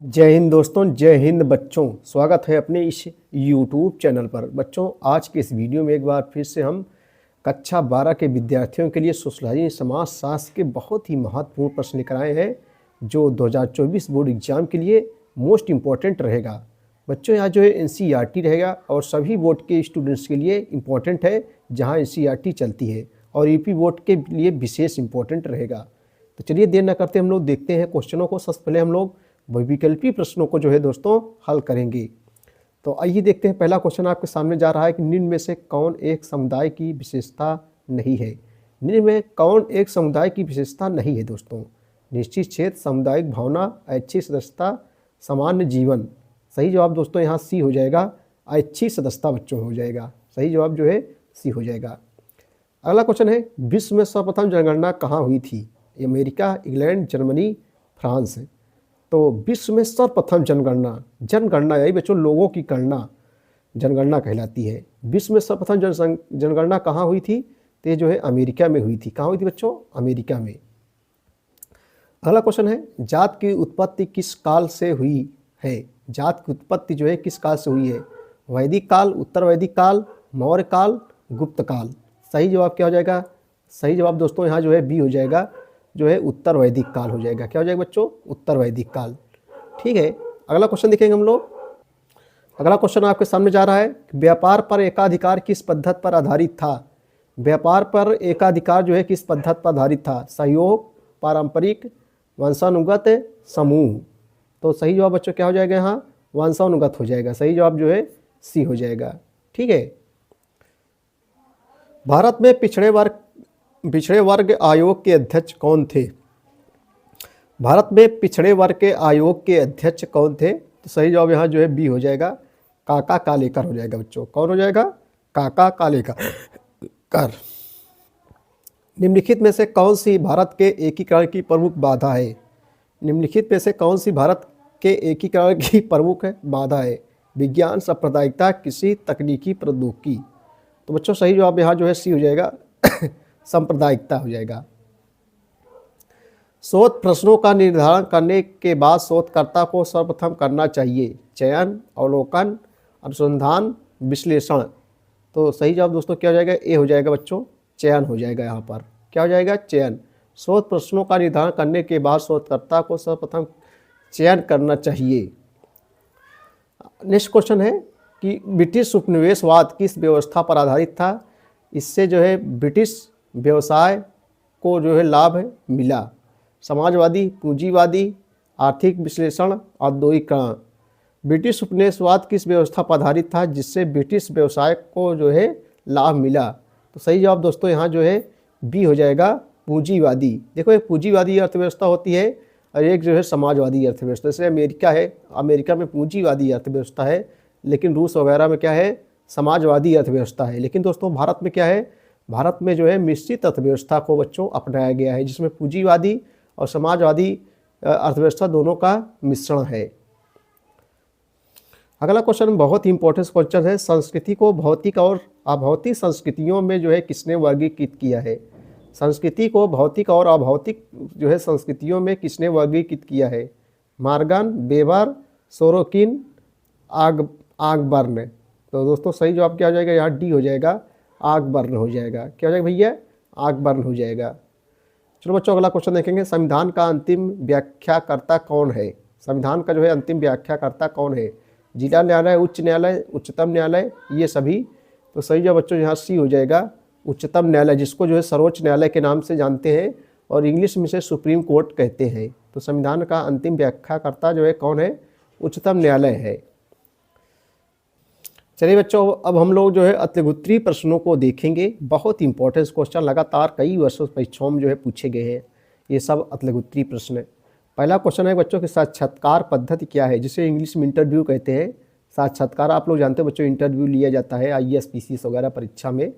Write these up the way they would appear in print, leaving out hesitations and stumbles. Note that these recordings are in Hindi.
जय हिंद दोस्तों, जय हिंद बच्चों। स्वागत है अपने इस YouTube चैनल पर। बच्चों, आज के इस वीडियो में एक बार फिर से हम कक्षा 12 के विद्यार्थियों के लिए सोशलॉजी समाजशास्त्र के बहुत ही महत्वपूर्ण प्रश्न लेकर आए हैं जो 2024 बोर्ड एग्जाम के लिए मोस्ट इम्पॉर्टेंट रहेगा। बच्चों, यहाँ जो है NCERT रहेगा और सभी बोर्ड के स्टूडेंट्स के लिए इम्पॉर्टेंट है जहाँ NCERT चलती है, और यूपी बोर्ड के लिए विशेष इम्पॉर्टेंट रहेगा। तो चलिए देर न करते हम लोग देखते हैं क्वेश्चनों को। सबसे पहले हम लोग विकल्पी प्रश्नों को जो है दोस्तों हल करेंगे। तो आइए देखते हैं। पहला क्वेश्चन आपके सामने जा रहा है कि निम्न में से कौन एक समुदाय की विशेषता नहीं है। निम्न में कौन एक समुदाय की विशेषता नहीं है दोस्तों? निश्चित क्षेत्र, सामुदायिक भावना, ऐच्छिक सदस्यता, सामान्य जीवन। सही जवाब दोस्तों यहाँ सी हो जाएगा, ऐच्छिक सदस्यता बच्चों हो जाएगा। सही जवाब जो है सी हो जाएगा। अगला क्वेश्चन है, विश्व में सर्वप्रथम जनगणना कहाँ हुई थी? America, England, Germany, France. तो विश्व में सर्वप्रथम जनगणना यही बच्चों लोगों की गणना जनगणना कहलाती है। विश्व में सर्वप्रथम जनगणना कहाँ हुई थी? तो ये जो है अमेरिका में हुई थी। कहाँ हुई थी बच्चों? अमेरिका में। अगला क्वेश्चन है, जात की उत्पत्ति किस काल से हुई है? जात की उत्पत्ति जो है किस काल से हुई है? वैदिक काल, उत्तर वैदिक काल, मौर्य काल, गुप्त काल। सही जवाब क्या हो जाएगा? सही जवाब दोस्तों यहाँ जो है बी हो जाएगा, जो है उत्तर वैदिक काल हो जाएगा। क्या हो जाएगा बच्चों? उत्तर वैदिक काल। ठीक है, अगला क्वेश्चन देखेंगे हम लोग। अगला क्वेश्चन आपके सामने जा रहा है, व्यापार पर एकाधिकार किस पद्धति पर आधारित था? व्यापार पर एकाधिकार जो है किस पद्धति पर आधारित था? सहयोग, पारंपरिक, वंशानुगत, समूह। तो सही जवाब बच्चों क्या हो जाएगा यहाँ? वंशानुगत हो जाएगा। सही जवाब जो है सी हो जाएगा। ठीक है, भारत में पिछड़े वर्ग आयोग के अध्यक्ष कौन थे? भारत में पिछड़े वर्ग के आयोग के अध्यक्ष कौन थे? तो सही जवाब यहाँ जो है बी हो जाएगा, काका कालेकर हो जाएगा बच्चों। कौन हो जाएगा? काका कालेकर। निम्नलिखित में से कौन सी भारत के एकीकरण की प्रमुख बाधा है? निम्नलिखित में से कौन सी भारत के एकीकरण की प्रमुख बाधा है? विज्ञान, सांप्रदायिकता, कृषि, तकनीकी प्रौद्योगिकी। तो बच्चों सही जवाब यहाँ जो है सी हो जाएगा, सांप्रदायिकता हो जाएगा। शोध प्रश्नों का निर्धारण करने के बाद शोधकर्ता को सर्वप्रथम करना चाहिए चयन, अवलोकन, अनुसंधान, विश्लेषण। तो सही जवाब दोस्तों क्या हो जाएगा? ए हो जाएगा बच्चों, चयन हो जाएगा। यहाँ पर क्या हो जाएगा? चयन। शोध प्रश्नों का निर्धारण करने के बाद शोधकर्ता को सर्वप्रथम चयन करना चाहिए। नेक्स्ट क्वेश्चन है कि ब्रिटिश उपनिवेशवाद किस व्यवस्था पर आधारित था? इससे जो है ब्रिटिश व्यवसाय को जो है लाभ मिला। समाजवादी, पूंजीवादी, आर्थिक विश्लेषण, औद्योगिकरण। ब्रिटिश उपनिवेशवाद किस व्यवस्था पर आधारित था जिससे ब्रिटिश व्यवसाय को जो है लाभ मिला? तो सही जवाब दोस्तों यहाँ जो है बी हो जाएगा, पूंजीवादी। देखो एक पूंजीवादी अर्थव्यवस्था होती है और एक जो है समाजवादी अर्थव्यवस्था। जैसे अमेरिका है, अमेरिका में पूंजीवादी अर्थव्यवस्था है, लेकिन रूस वगैरह में क्या है? समाजवादी अर्थव्यवस्था है। लेकिन दोस्तों भारत में क्या है? भारत में जो है मिश्रित अर्थव्यवस्था को बच्चों अपनाया गया है, जिसमें पूंजीवादी और समाजवादी अर्थव्यवस्था दोनों का मिश्रण है। अगला क्वेश्चन बहुत ही इंपॉर्टेंट क्वेश्चन है, संस्कृति को भौतिक और अभौतिक संस्कृतियों में जो है किसने वर्गीकृत किया है? संस्कृति को भौतिक और अभौतिक जो है संस्कृतियों में किसने वर्गीकृत किया है? Morgan, Weber, Sorokin, Ogburn. तो दोस्तों सही जवाब क्या हो जाएगा? यहाँ डी हो जाएगा, आगबर्न हो जाएगा। क्या हो जाएगा भैया? आगबर्न हो जाएगा। चलो बच्चों अगला क्वेश्चन देखेंगे, संविधान का अंतिम व्याख्याकर्ता कौन है? संविधान का जो है अंतिम व्याख्याकर्ता कौन है? जिला न्यायालय, उच्च न्यायालय, उच्चतम न्यायालय, ये सभी। तो सही जवाब बच्चों यहाँ सी हो जाएगा, उच्चतम न्यायालय, जिसको जो है सर्वोच्च न्यायालय के नाम से जानते हैं और इंग्लिश में से सुप्रीम कोर्ट कहते हैं। तो संविधान का अंतिम व्याख्याकर्ता जो है कौन है? उच्चतम न्यायालय है। चलिए बच्चों अब हम लोग जो है अत्यगुत्तरीय प्रश्नों को देखेंगे। बहुत इंपॉर्टेंट क्वेश्चन लगातार कई वर्षों परीक्षाओं में जो है पूछे गए हैं, ये सब अत्यगुत्तरीय प्रश्न है। पहला क्वेश्चन है बच्चों कि साक्षात्कार पद्धति क्या है, जिसे इंग्लिश में इंटरव्यू कहते हैं। साक्षात्कार आप लोग जानते हो बच्चों, इंटरव्यू लिया जाता है IAS PCS वगैरह परीक्षा में।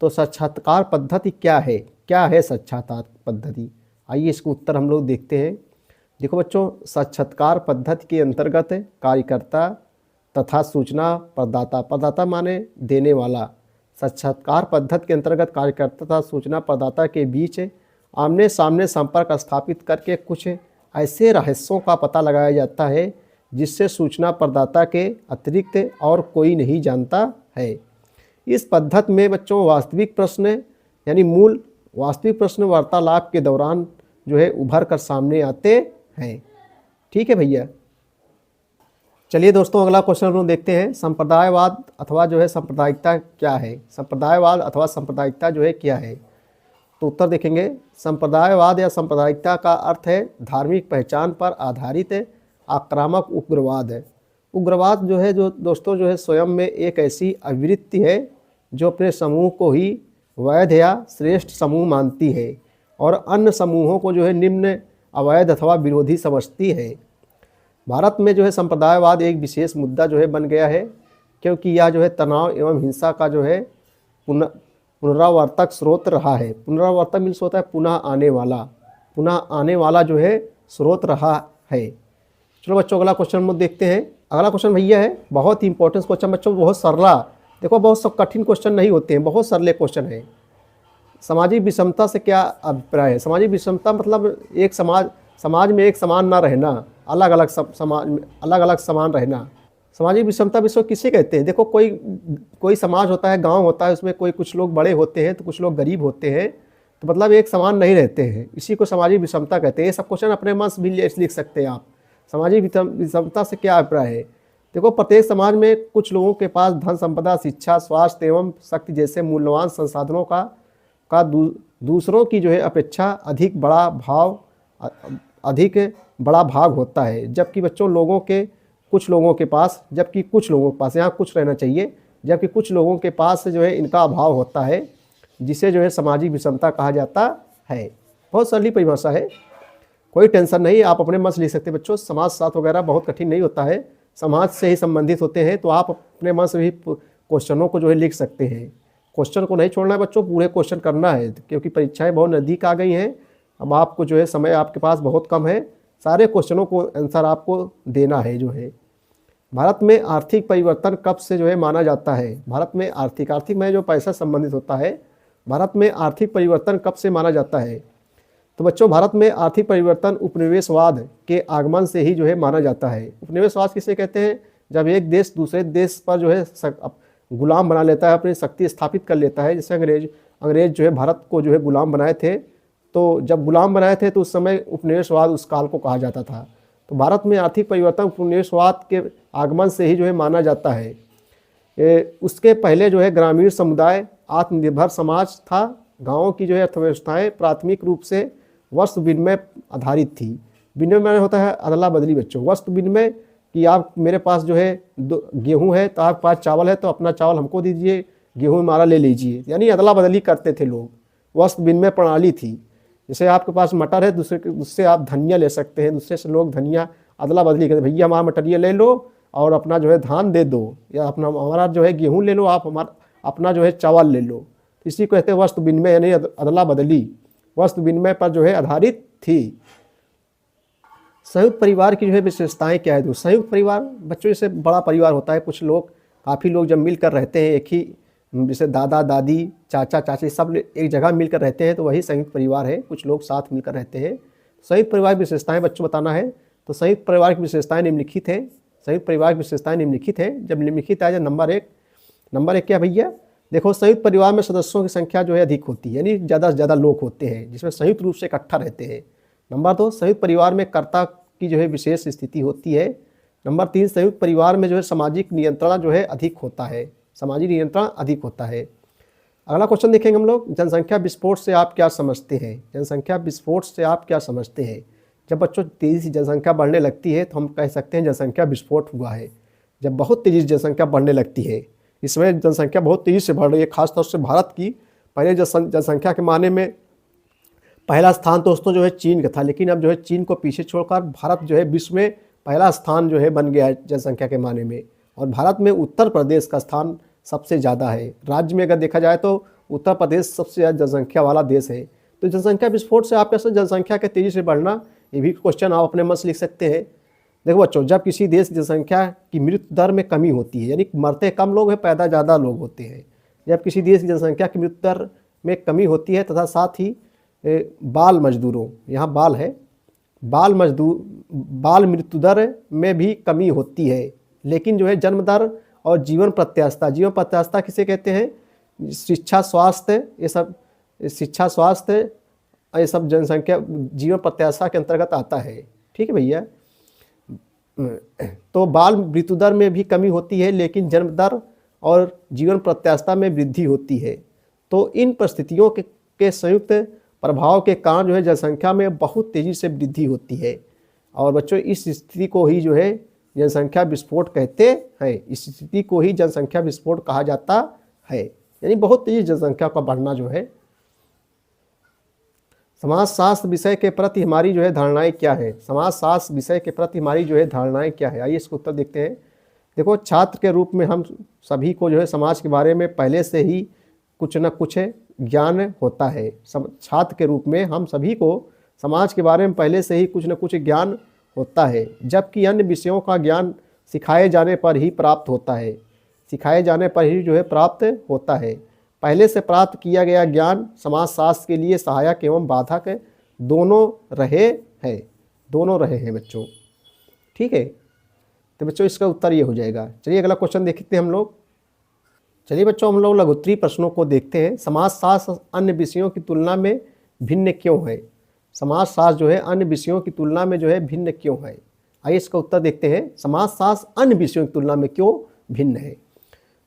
तो साक्षात्कार पद्धति क्या है? क्या है साक्षात्कार पद्धति? आइए इसको उत्तर हम लोग देखते हैं। देखो बच्चों, साक्षात्कार पद्धति के अंतर्गत कार्यकर्ता तथा सूचना प्रदाता, प्रदाता माने देने वाला, साक्षात्कार पद्धति के अंतर्गत कार्यकर्ता तथा सूचना प्रदाता के बीच आमने सामने संपर्क स्थापित करके कुछ ऐसे रहस्यों का पता लगाया जाता है जिससे सूचना प्रदाता के अतिरिक्त और कोई नहीं जानता है। इस पद्धति में बच्चों वास्तविक प्रश्न यानी मूल वास्तविक प्रश्न वार्तालाप के दौरान जो है उभर कर सामने आते हैं। ठीक है भैया। चलिए दोस्तों अगला क्वेश्चन हम लोग देखते हैं, संप्रदायवाद अथवा जो है सांप्रदायिकता क्या है। संप्रदायवाद अथवा सांप्रदायिकता जो है क्या है, तो उत्तर देखेंगे। संप्रदायवाद या सांप्रदायिकता का अर्थ है धार्मिक पहचान पर आधारित आक्रामक उग्रवाद है। उग्रवाद जो है जो दोस्तों जो है स्वयं में एक ऐसी अभिवृत्ति है जो अपने समूह को ही वैध या श्रेष्ठ समूह मानती है और अन्य समूहों को जो है निम्न, अवैध अथवा विरोधी समझती है। भारत में जो है संप्रदायवाद एक विशेष मुद्दा जो है बन गया है, क्योंकि यह जो है तनाव एवं हिंसा का जो है पुनरावर्तक स्रोत रहा है। पुनरावर्तक मीन्स होता है पुनः आने वाला जो है स्रोत रहा है। चलो बच्चों अगला क्वेश्चन हम देखते हैं। अगला क्वेश्चन भैया है बहुत ही इंपॉर्टेंट क्वेश्चन बच्चों, बहुत सरला। देखो बहुत सब कठिन क्वेश्चन नहीं होते हैं, बहुत सरले क्वेश्चन है। सामाजिक विषमता से क्या अभिप्राय है। सामाजिक विषमता मतलब एक समाज में एक समान ना रहना, अलग अलग समान रहना। सामाजिक विषमता विश्व किसे कहते हैं। देखो कोई समाज होता है, गांव होता है, उसमें कुछ लोग बड़े होते हैं तो कुछ लोग गरीब होते हैं, तो मतलब एक समान नहीं रहते हैं, इसी को सामाजिक विषमता कहते हैं। ये सब क्वेश्चन अपने मन से भी लिख सकते हैं आप। सामाजिक विषमता से क्या अभिप्राय है। देखो प्रत्येक समाज में कुछ लोगों के पास धन संपदा, शिक्षा, स्वास्थ्य एवं शक्ति जैसे मूल्यवान संसाधनों का दूसरों की जो है अपेक्षा अधिक बड़ा भाग होता है, जबकि कुछ लोगों के पास यहाँ कुछ रहना चाहिए, जबकि कुछ लोगों के पास जो है इनका अभाव होता है, जिसे जो है सामाजिक विषमता कहा जाता है। बहुत सरली परिभाषा है, कोई टेंशन नहीं, आप अपने मन से लिख सकते हैं बच्चों। समाजशास्त्र वगैरह बहुत कठिन नहीं होता है, समाज से ही संबंधित होते हैं, तो आप अपने मन से भी क्वेश्चनों को जो है लिख सकते हैं। क्वेश्चन को नहीं छोड़ना है बच्चों, पूरे क्वेश्चन करना है, क्योंकि परीक्षाएं बहुत नज़दीक आ गई हैं। अब आपको जो है समय आपके पास बहुत कम है, सारे क्वेश्चनों को आंसर आपको देना है। जो है भारत में आर्थिक परिवर्तन कब से जो है माना जाता है। भारत में आर्थिक में जो पैसा संबंधित होता है, भारत में आर्थिक परिवर्तन कब से माना जाता है। तो बच्चों भारत में आर्थिक परिवर्तन उपनिवेशवाद के आगमन से ही जो है माना जाता है। उपनिवेशवाद किसे कहते हैं, जब एक देश दूसरे देश पर जो है गुलाम बना लेता है, अपनी शक्ति स्थापित कर लेता है। जैसे अंग्रेज जो है भारत को जो है गुलाम बनाए थे, तो जब गुलाम बनाए थे तो उस समय उपनिवेशवाद उस काल को कहा जाता था। तो भारत में आर्थिक परिवर्तन उपनिवेशवाद के आगमन से ही जो है माना जाता है। उसके पहले जो है ग्रामीण समुदाय आत्मनिर्भर समाज था। गाँवों की जो है अर्थव्यवस्थाएँ प्राथमिक रूप से वस्तु विनिमय आधारित थी। विनिमय होता है अदला बदली बच्चों, वस्तु विनिमय कि आप मेरे पास जो है गेहूं है तो आपके पास चावल है तो अपना चावल हमको दीजिए, गेहूं हमारा ले लीजिए, यानी अदला बदली करते थे लोग। वस्तु विनिमय प्रणाली थी। जैसे आपके पास मटर है, दूसरे आप धनिया ले सकते हैं, दूसरे से लोग धनिया अदला बदली करते, भैया हमारा मटरिया ले लो और अपना जो है धान दे दो, या अपना हमारा जो है गेहूँ ले लो, आप हमारा अपना जो है चावल ले लो। इसी को कहते हैं वस्तु विनिमय, यानी अदला बदली वस्तु विनिमय पर जो है आधारित थी। संयुक्त परिवार की जो है विशेषताएं क्या है। तो संयुक्त परिवार बच्चों जैसे बड़ा परिवार होता है, कुछ लोग काफ़ी लोग जब मिलकर रहते हैं, एक ही जैसे दादा दादी चाचा चाची सब एक जगह मिलकर रहते हैं, तो वही संयुक्त परिवार है। कुछ लोग साथ मिलकर रहते हैं। संयुक्त परिवार की विशेषताएं बच्चों बताना है। तो संयुक्त परिवार की विशेषताएं निम्नलिखित हैं। संयुक्त परिवार की विशेषताएं निम्नलिखित हैं। जब निम्नलिखित आए नंबर एक क्या भैया, देखो संयुक्त परिवार में सदस्यों की संख्या जो है अधिक होती है, यानी ज़्यादा से ज़्यादा लोग होते हैं जिसमें संयुक्त रूप से इकट्ठा रहते हैं। नंबर 2, संयुक्त परिवार में कर्ता की जो है विशेष स्थिति होती है। नंबर 3, संयुक्त परिवार में जो है सामाजिक नियंत्रण जो है अधिक होता है, सामाजिक नियंत्रण अधिक होता है। अगला क्वेश्चन देखेंगे हम लोग, जनसंख्या विस्फोट से आप क्या समझते हैं। जनसंख्या विस्फोट से आप क्या समझते हैं। जब बच्चों तेज़ी से जनसंख्या बढ़ने लगती है तो हम कह सकते हैं जनसंख्या विस्फोट हुआ है। जब बहुत तेज़ी से जनसंख्या बढ़ने लगती है, इसमें जनसंख्या बहुत तेज़ी से बढ़ रही है, खासतौर से भारत की। पहले जनसंख्या के माने में पहला स्थान दोस्तों जो है चीन का था, लेकिन अब जो है चीन को पीछे छोड़कर भारत जो है विश्व में पहला स्थान जो है बन गया है जनसंख्या के माने में। और भारत में उत्तर प्रदेश का स्थान सबसे ज़्यादा है। राज्य में अगर देखा जाए तो उत्तर प्रदेश सबसे ज़्यादा जनसंख्या वाला देश है। तो जनसंख्या विस्फोट से आप कैसे जनसंख्या के तेज़ी से बढ़ना, ये भी क्वेश्चन आप अपने मन से लिख सकते हैं। देखो बच्चों, जब किसी देश की जनसंख्या की मृत्यु दर में कमी होती है, यानी मरते कम लोग हैं, पैदा ज़्यादा लोग होते हैं। जब किसी देश की जनसंख्या की मृत्यु दर में कमी होती है तथा साथ ही बाल मजदूरों, यहाँ बाल है, बाल मृत्यु दर में भी कमी होती है। लेकिन जो है जन्म दर और जीवन प्रत्याशा किसे कहते हैं? शिक्षा, स्वास्थ्य, ये सब शिक्षा, स्वास्थ्य, ये सब जनसंख्या जीवन प्रत्याशा के अंतर्गत आता है। ठीक है भैया। तो बाल मृत्यु दर में भी कमी होती है, लेकिन जन्म दर और जीवन प्रत्याशा में वृद्धि होती है। तो इन परिस्थितियों के संयुक्त प्रभाव के कारण जो है जनसंख्या में बहुत तेज़ी से वृद्धि होती है। और बच्चों इस स्थिति को ही जो है जनसंख्या विस्फोट कहते हैं। इस स्थिति को ही जनसंख्या विस्फोट कहा जाता है, यानी बहुत तेज़ी जनसंख्या का बढ़ना जो है। समाजशास्त्र विषय के प्रति हमारी जो है धारणाएं क्या है? समाजशास्त्र विषय के प्रति हमारी जो है धारणाएं क्या है? आइए इसका उत्तर देखते हैं। देखो, छात्र के रूप में हम सभी को जो है समाज के बारे में पहले से ही कुछ न कुछ ज्ञान होता है। छात्र के रूप में हम सभी को समाज के बारे में पहले से ही कुछ न कुछ ज्ञान होता है, जबकि अन्य विषयों का ज्ञान सिखाए जाने पर ही प्राप्त होता है। सिखाए जाने पर ही जो है प्राप्त होता है। पहले से प्राप्त किया गया ज्ञान समाजशास्त्र के लिए सहायक एवं बाधक दोनों रहे हैं बच्चों। ठीक है, तो बच्चों इसका उत्तर ये हो जाएगा। चलिए अगला क्वेश्चन देखते हैं हम लोग। चलिए बच्चों, हम लोग लघुत्तरीय प्रश्नों को देखते हैं। समाजशास्त्र अन्य विषयों की तुलना में भिन्न क्यों है? समाजशास्त्र जो है अन्य विषयों की तुलना में जो है भिन्न क्यों है? आइए इसका उत्तर देखते हैं। समाजशास्त्र अन्य विषयों की तुलना में क्यों भिन्न है?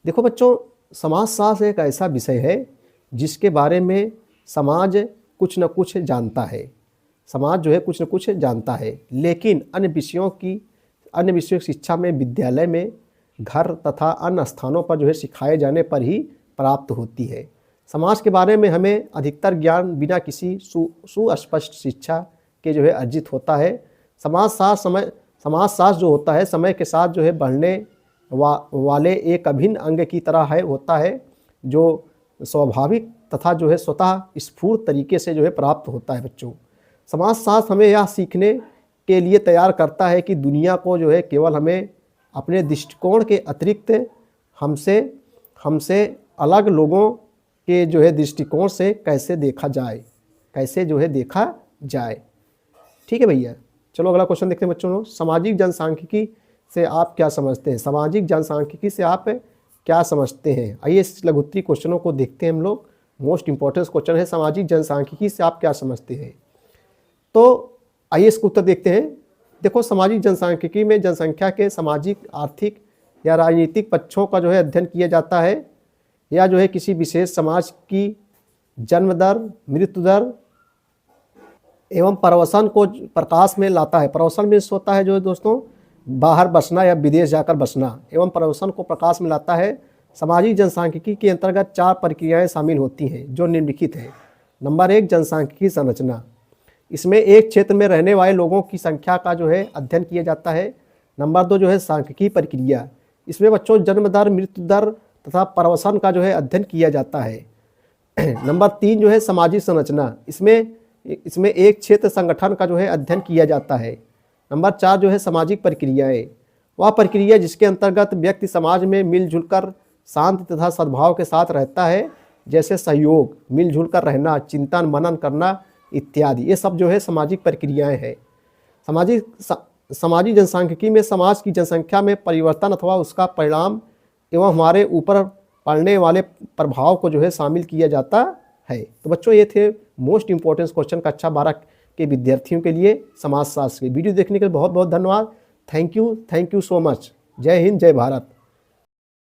देखो बच्चों, समाजशास्त्र एक ऐसा विषय है जिसके बारे में समाज कुछ न कुछ जानता है। समाज जो है कुछ न कुछ जानता है, लेकिन अन्य विषयों की शिक्षा में विद्यालय में, घर तथा अन्य स्थानों पर जो है सिखाए जाने पर ही प्राप्त होती है। समाज के बारे में हमें अधिकतर ज्ञान बिना किसी सुस्पष्ट शिक्षा के जो है अर्जित होता है। समाजशास्त्र जो होता है समय के साथ जो है बढ़ने वाले एक अभिन्न अंग की तरह होता है, जो स्वाभाविक तथा जो है स्वतः स्फूर्त तरीके से जो है प्राप्त होता है। बच्चों, समाजशास्त्र हमें यह सीखने के लिए तैयार करता है कि दुनिया को जो है केवल हमें अपने दृष्टिकोण के अतिरिक्त हमसे अलग लोगों के जो है दृष्टिकोण से कैसे देखा जाए। ठीक है भैया। चलो अगला क्वेश्चन देखते हैं बच्चों। सामाजिक जनसांख्यिकी से आप क्या समझते हैं? सामाजिक जनसांख्यिकी से आप क्या समझते हैं? आइए इस लघुत्तरीय क्वेश्चनों को देखते हैं हम लोग। मोस्ट इंपॉर्टेंट क्वेश्चन है, सामाजिक जनसांख्यिकी से आप क्या समझते हैं? तो आइए इसका उत्तर देखते हैं। देखो, सामाजिक जनसांख्यिकी में जनसंख्या के सामाजिक, आर्थिक या राजनीतिक पक्षों का जो है अध्ययन किया जाता है, या जो है किसी विशेष समाज की जन्म दर, मृत्यु दर एवं प्रवसन को प्रकाश में लाता है। प्रवसन में होता है जो है दोस्तों बाहर बसना या विदेश जाकर बसना, एवं प्रवसन को प्रकाश में लाता है। सामाजिक जनसांख्यिकी के अंतर्गत 4 प्रक्रियाएं शामिल होती हैं जो निम्नलिखित है। नंबर 1, जनसांख्यिकी संरचना। इसमें एक क्षेत्र में रहने वाले लोगों की संख्या का जो है अध्ययन किया जाता है। नंबर 2 जो है सांख्यिकी प्रक्रिया। इसमें बच्चों जन्म दर, मृत्यु दर तथा प्रवसन का जो है अध्ययन किया जाता है। नंबर 3 जो है सामाजिक संरचना। इसमें एक क्षेत्र संगठन का जो है अध्ययन किया जाता है। नंबर 4 जो है सामाजिक प्रक्रियाएं। वह प्रक्रिया जिसके अंतर्गत व्यक्ति समाज में मिलजुल कर शांति तथा सद्भाव के साथ रहता है, जैसे सहयोग, मिलजुल कर रहना, चिंतन मनन करना इत्यादि। ये सब जो है सामाजिक प्रक्रियाएं हैं। सामाजिक जनसांख्यिकी में समाज की जनसंख्या में परिवर्तन अथवा उसका परिणाम एवं हमारे ऊपर पड़ने वाले प्रभाव को जो है शामिल किया जाता है। तो बच्चों, ये थे मोस्ट इंपॉर्टेंट क्वेश्चन कक्षा 12 के विद्यार्थियों के लिए समाजशास्त्र के। वीडियो देखने के लिए बहुत बहुत धन्यवाद। Thank you so much. जय हिंद, जय भारत।